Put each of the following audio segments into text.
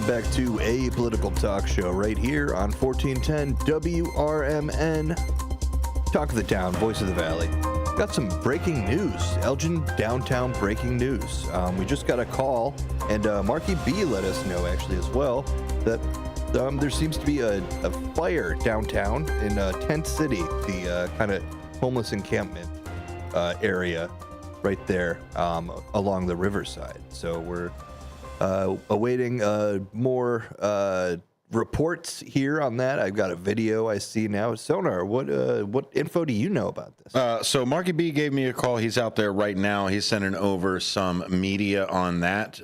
back to a political talk show right here on 1410 WRMN. Talk of the town, voice of the valley. Got some breaking news, Elgin downtown breaking news. We just got a call, and Marky B let us know actually as well that there seems to be a fire downtown in Tent City, the kind of homeless encampment area right there along the riverside. So we're awaiting more reports here on that. I've got a video I see now. Sonar, what info do you know about this? So Marky B gave me a call. He's out there right now. He's sending over some media on that,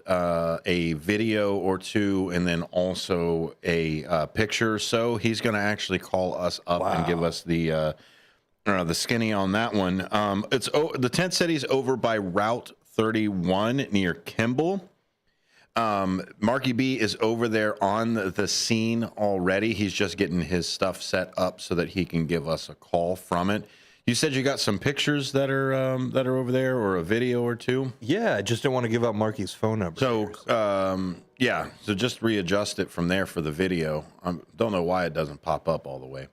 a video or two, and then also a picture. So he's going to actually call us up and give us the skinny on that one. The tent city's over by Route 31 near Kimball. Marky B is over there on the scene already. He's just getting his stuff set up so that he can give us a call from it. You said you got some pictures that are over there, or a video or two? Yeah, I just don't want to give out Marky's phone number. So, yeah, so just readjust it from there for the video. I don't know why it doesn't pop up all the way,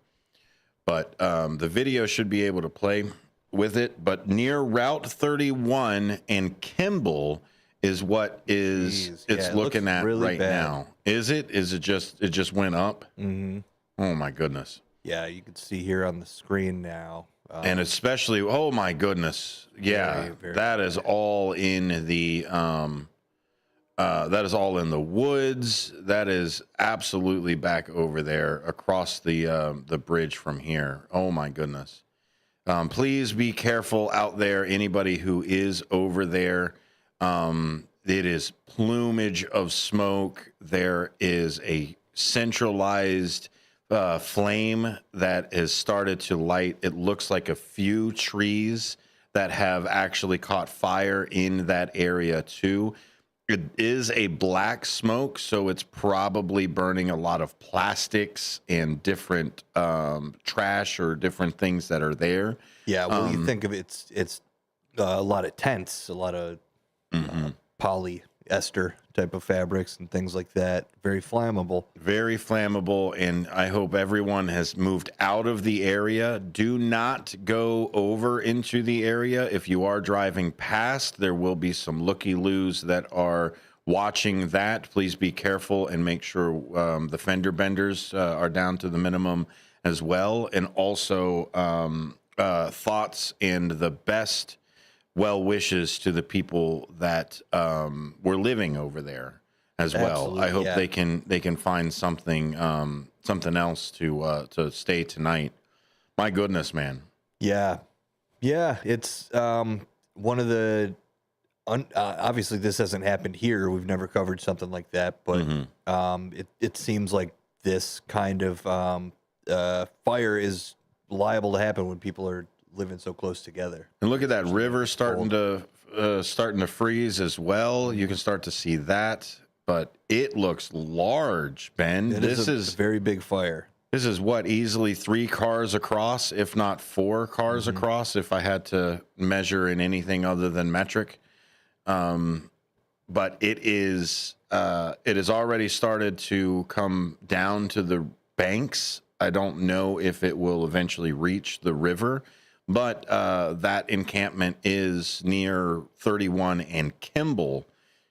but the video should be able to play with it. But near Route 31 and Kimball is what it's looking at really right bad now. Is it just went up? Mm-hmm. Oh my goodness. Yeah, you can see here on the screen now. And especially, oh my goodness. Yeah, very that is all in the woods. That is absolutely back over there across the bridge from here. Oh my goodness. Please be careful out there. Anybody who is over there. It is plumage of smoke. There is a centralized flame that has started to light. It looks like a few trees that have actually caught fire in that area too. It is a black smoke, so it's probably burning a lot of plastics and different trash or different things that are there. Yeah, well, you think of it, it's a lot of tents, a lot of polyester type of fabrics and things like that. Very flammable. Very flammable, and I hope everyone has moved out of the area. Do not go over into the area. If you are driving past, there will be some looky-loos that are watching that. Please be careful and make sure the fender benders are down to the minimum as well. And also thoughts and the best well wishes to the people that were living over there as well. Absolutely, I hope they can find something else to stay tonight. My goodness, man. Yeah, it's one of the obviously this hasn't happened here. We've never covered something like that, but it seems like this kind of fire is liable to happen when people are living so close together. And look at that river starting to freeze as well. You can start to see that, but it looks large, Ben. This is a very big fire. This is what, easily 3 cars across, if not 4 cars across, if I had to measure in anything other than metric. But it has already started to come down to the banks. I don't know if it will eventually reach the river. But that encampment is near 31 and Kimball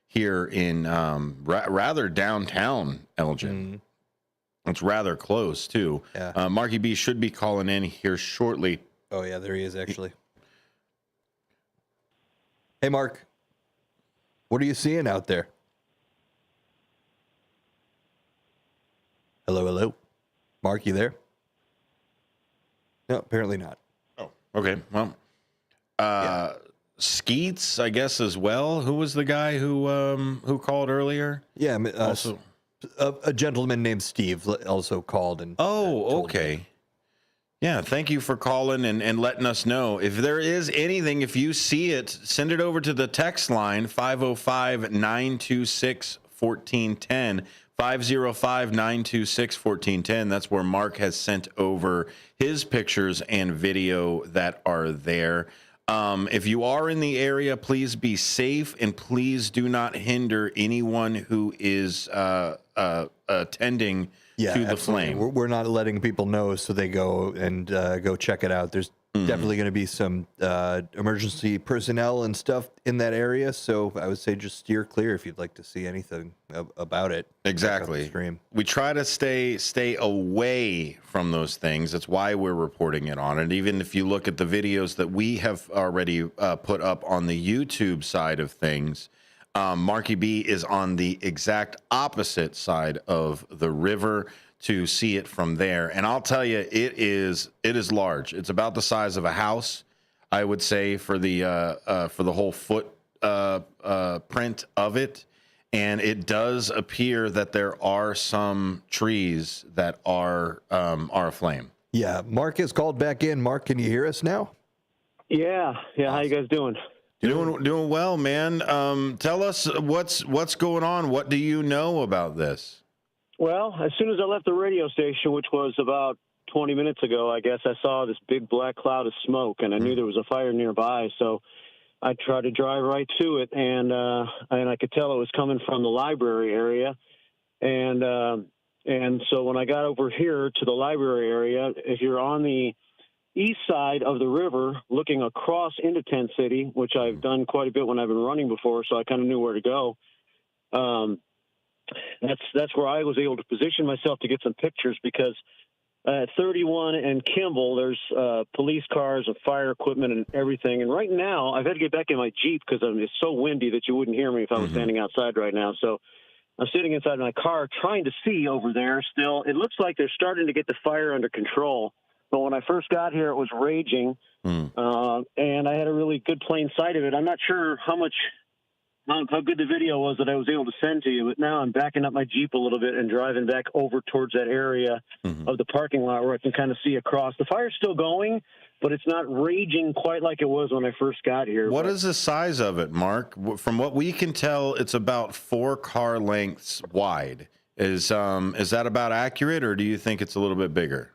here in rather downtown Elgin. It's rather close, too. Yeah. Marky B should be calling in here shortly. Oh, yeah, there he is, actually. Hey, Mark. What are you seeing out there? Hello? Mark, you there? No, apparently not. Okay, well, Skeets, I guess, as well. Who was the guy who called earlier? Yeah, also a gentleman named Steve also called and. Oh, okay. Yeah, thank you for calling and letting us know. If there is anything, if you see it, send it over to the text line 505-926-1410. 505-926-1410. That's where Mark has sent over his pictures and video that are there. If you are in the area, please be safe and please do not hinder anyone who is attending to the flame. We're not letting people know so they go and go check it out. There's definitely going to be some emergency personnel and stuff in that area. So I would say just steer clear if you'd like to see anything about it. Exactly. We try to stay away from those things. That's why we're reporting it on it. Even if you look at the videos that we have already put up on the YouTube side of things, Marky B is on the exact opposite side of the river to see it from there. And I'll tell you, it is large. It's about the size of a house, I would say, for the whole foot print of it. And it does appear that there are some trees that are aflame. Yeah, Mark has called back in. Mark, can you hear us now? Yeah. How you guys doing? Doing well, man. Tell us what's going on. What do you know about this? Well, as soon as I left the radio station, which was about 20 minutes ago, I guess, I saw this big black cloud of smoke, and I knew there was a fire nearby. So I tried to drive right to it, and I could tell it was coming from the library area. And so when I got over here to the library area, if you're on the east side of the river looking across into Tent City, which I've done quite a bit when I've been running before, so I kind of knew where to go. That's where I was able to position myself to get some pictures, because at 31 and Kimball, there's police cars and fire equipment and everything. And right now, I've had to get back in my Jeep because it's so windy that you wouldn't hear me if I was standing outside right now. So I'm sitting inside my car trying to see over there still. It looks like they're starting to get the fire under control. But when I first got here, it was raging, and I had a really good plain sight of it. I'm not sure how good the video was that I was able to send to you, but now I'm backing up my Jeep a little bit and driving back over towards that area of the parking lot where I can kind of see across. The fire's still going, but it's not raging quite like it was when I first got here. What is the size of it, Mark? From what we can tell, it's about 4 car lengths wide. Is that about accurate, or do you think it's a little bit bigger?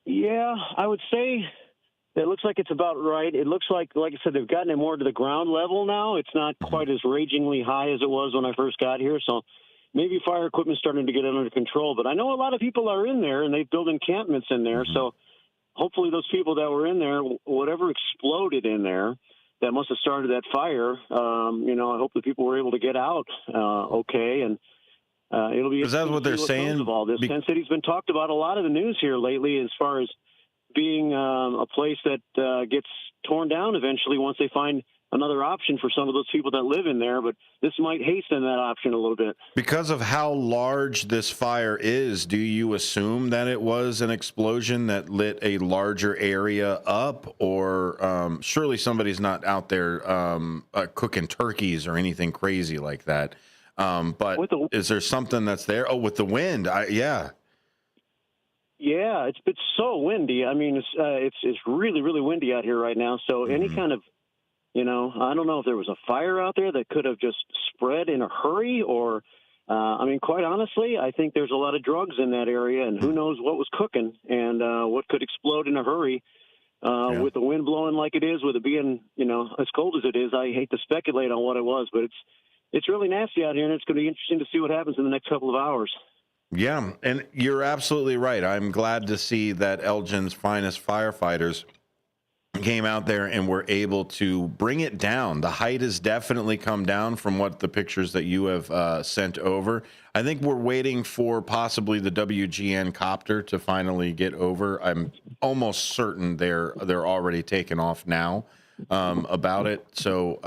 Yeah, I would say it looks like it's about right. It looks like I said, they've gotten it more to the ground level now. It's not quite as ragingly high as it was when I first got here. So maybe fire equipment's starting to get it under control. But I know a lot of people are in there, and they've built encampments in there. So hopefully those people that were in there, whatever exploded in there, that must have started that fire. I hope the people were able to get out okay. And it'll be. Is that what they're saying? Of all this, Tent City's been talked about a lot of the news here lately, as far as being a place that gets torn down eventually once they find another option for some of those people that live in there. But this might hasten that option a little bit. Because of how large this fire is, do you assume that it was an explosion that lit a larger area up? Or surely somebody's not out there cooking turkeys or anything crazy like that. But is there something that's there? Oh, with the wind. Yeah, it's so windy. I mean, it's really, really windy out here right now. So any kind of, I don't know if there was a fire out there that could have just spread in a hurry, or, quite honestly, I think there's a lot of drugs in that area, and who knows what was cooking and what could explode in a hurry. With the wind blowing like it is, with it being, as cold as it is, I hate to speculate on what it was, but it's really nasty out here, and it's going to be interesting to see what happens in the next couple of hours. Yeah, and you're absolutely right. I'm glad to see that Elgin's finest firefighters came out there and were able to bring it down. The height has definitely come down from what the pictures that you have sent over. I think we're waiting for possibly the WGN copter to finally get over. I'm almost certain they're already taken off now. About it. So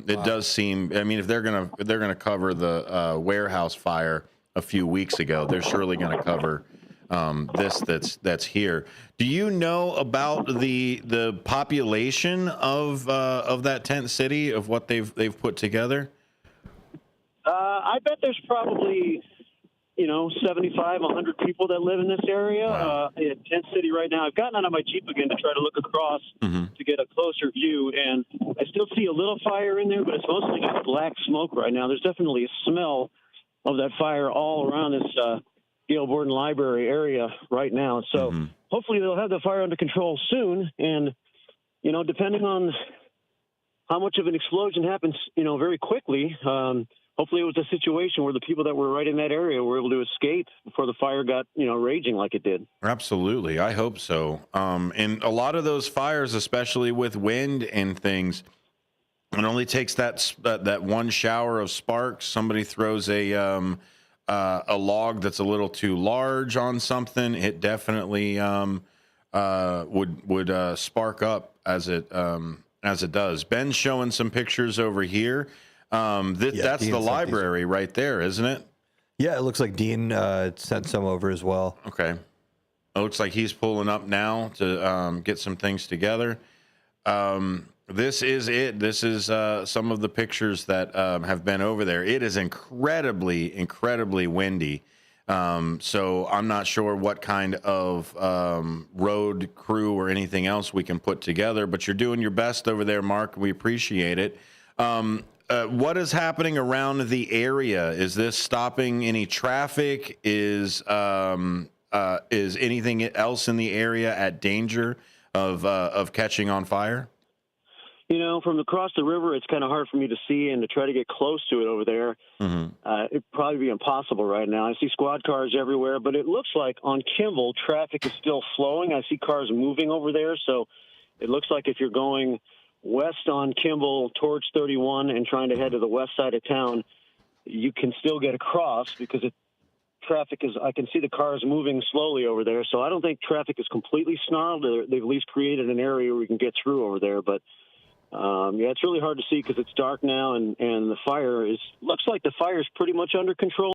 it does seem, if they're gonna cover the warehouse fire a few weeks ago, they're surely gonna cover this that's here. Do you know about the population of that tent city, of what they've put together? I bet there's probably 75, 100 people that live in this area. Wow. In Tent City right now. I've gotten out of my Jeep again to try to look across to get a closer view, and I still see a little fire in there, but it's mostly just black smoke right now. There's definitely a smell of that fire all around this Gail Borden Library area right now. So hopefully they'll have the fire under control soon, and depending on how much of an explosion happens, very quickly. Hopefully, it was a situation where the people that were right in that area were able to escape before the fire got, raging like it did. Absolutely. I hope so. And a lot of those fires, especially with wind and things, it only takes that one shower of sparks. Somebody throws a log that's a little too large on something. It definitely would spark up as it does. Ben's showing some pictures over here. That's Dean the sent library right there, isn't it? Yeah, it looks like Dean sent some over as well. Okay. It looks like he's pulling up now to get some things together. This is it. This is some of the pictures that have been over there. It is incredibly, incredibly windy. So I'm not sure what kind of road crew or anything else we can put together, but you're doing your best over there, Mark. We appreciate it. What is happening around the area? Is this stopping any traffic? Is anything else in the area at danger of catching on fire? From across the river, it's kind of hard for me to see, and to try to get close to it over there, it'd probably be impossible right now. I see squad cars everywhere, but it looks like on Kimball, traffic is still flowing. I see cars moving over there, so it looks like if you're going west on Kimball towards 31 and trying to head to the west side of town, you can still get across because I can see the cars moving slowly over there. So I don't think traffic is completely snarled. They've at least created an area where we can get through over there. But it's really hard to see because it's dark now, and the fire looks like the fire is pretty much under control.